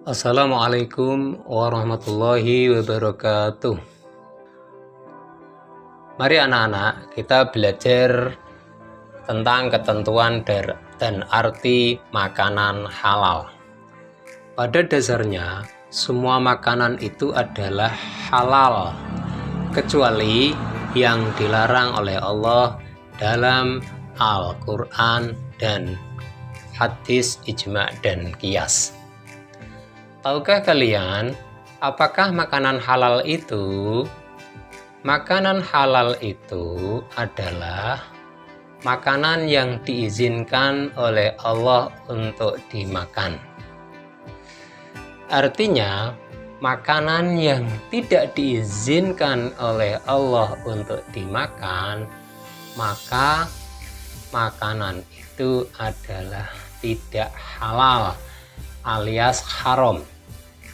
Assalamualaikum warahmatullahi wabarakatuh. Mari anak-anak, kita belajar tentang ketentuan dan arti makanan halal. Pada dasarnya, semua makanan itu adalah halal, kecuali yang dilarang oleh Allah dalam Al-Quran dan hadis ijma' dan qiyas. Tahukah kalian, apakah makanan halal itu? Makanan halal itu adalah makanan yang diizinkan oleh Allah untuk dimakan. Artinya, makanan yang tidak diizinkan oleh Allah untuk dimakan, maka makanan itu adalah tidak halal alias haram.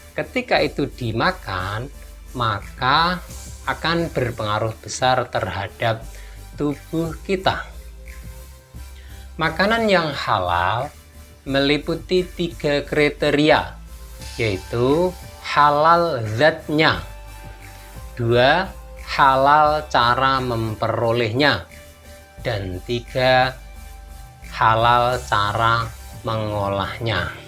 Ketika itu dimakan, maka akan berpengaruh besar terhadap tubuh kita. Makanan yang halal meliputi 3 kriteria, yaitu halal zatnya, 2 halal cara memperolehnya, dan 3 halal cara mengolahnya.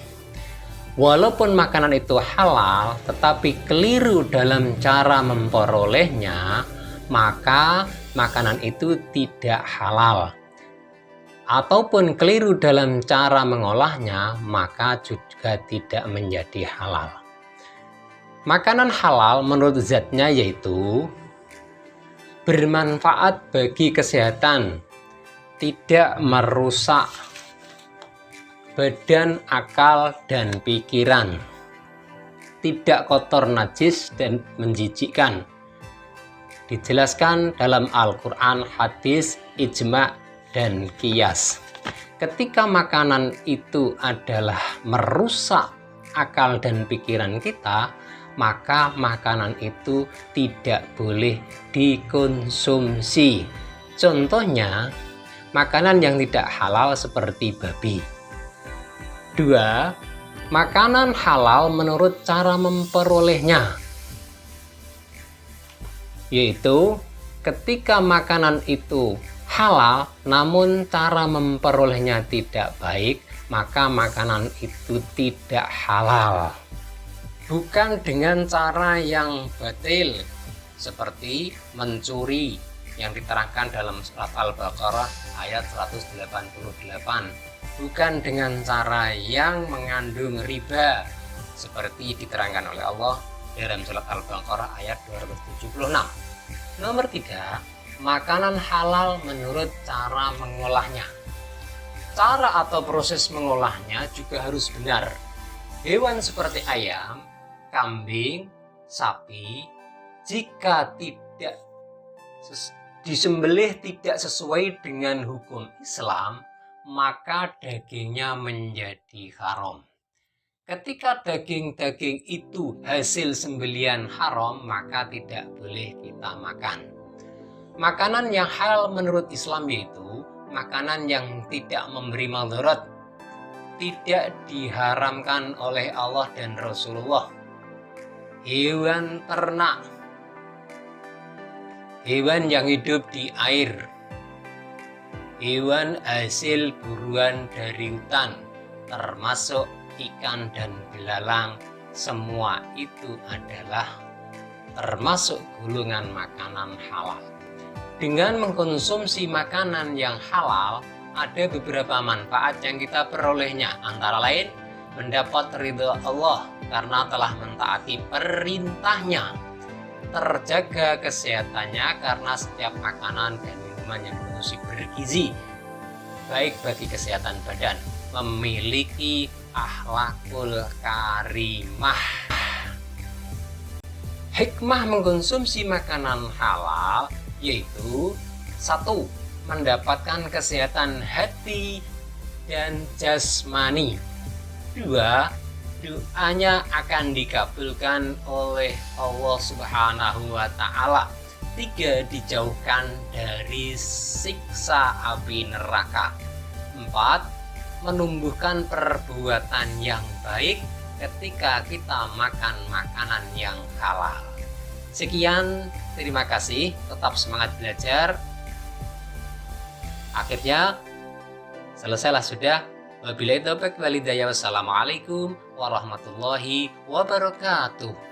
Walaupun makanan itu halal, tetapi keliru dalam cara memperolehnya, maka makanan itu tidak halal. Ataupun keliru dalam cara mengolahnya, maka juga tidak menjadi halal. Makanan halal menurut zatnya yaitu bermanfaat bagi kesehatan, tidak merusak badan, akal, dan pikiran, tidak kotor, najis, dan menjijikkan. Dijelaskan dalam Al-Quran, hadis, ijma', dan qiyas. Ketika makanan itu adalah merusak akal dan pikiran kita, maka makanan itu tidak boleh dikonsumsi. Contohnya, makanan yang tidak halal seperti babi. 2. Makanan halal menurut cara memperolehnya, yaitu ketika makanan itu halal namun cara memperolehnya tidak baik, maka makanan itu tidak halal. Bukan dengan cara yang batil seperti mencuri yang diterangkan dalam surat Al-Baqarah ayat 188. Bukan dengan cara yang mengandung riba seperti diterangkan oleh Allah dalam surat Al-Baqarah ayat 276. Nomor 3, makanan halal menurut cara mengolahnya. Cara atau proses mengolahnya juga harus benar. Hewan seperti ayam, kambing, sapi, jika tidak disembelih tidak sesuai dengan hukum Islam, maka dagingnya menjadi haram. Ketika daging-daging itu hasil sembelihan haram, maka tidak boleh kita makan. Makanan yang halal menurut Islam yaitu makanan yang tidak memberi madarat, tidak diharamkan oleh Allah dan Rasulullah. Hewan ternak, hewan yang hidup di air, hewan hasil buruan dari hutan, termasuk ikan dan belalang, semua itu adalah termasuk golongan makanan halal. Dengan mengkonsumsi makanan yang halal, ada beberapa manfaat yang kita perolehnya, antara lain mendapat ridha Allah karena telah mentaati perintahnya, terjaga kesehatannya karena setiap makanan dan minuman yang bergizi baik bagi kesehatan badan, memiliki akhlakul karimah. Hikmah mengkonsumsi makanan halal yaitu 1. Mendapatkan kesehatan hati dan jasmani. 2. Doanya akan dikabulkan oleh Allah Subhanahu wa Ta'ala. 3. Dijauhkan dari siksa api neraka. 4. Menumbuhkan perbuatan yang baik. ketika kita makan makanan yang halal. Sekian, terima kasih, tetap semangat belajar. Akhirnya, selesailah sudah. Wabillahi taufiq wal hidayah. Wassalamualaikum warahmatullahi wabarakatuh.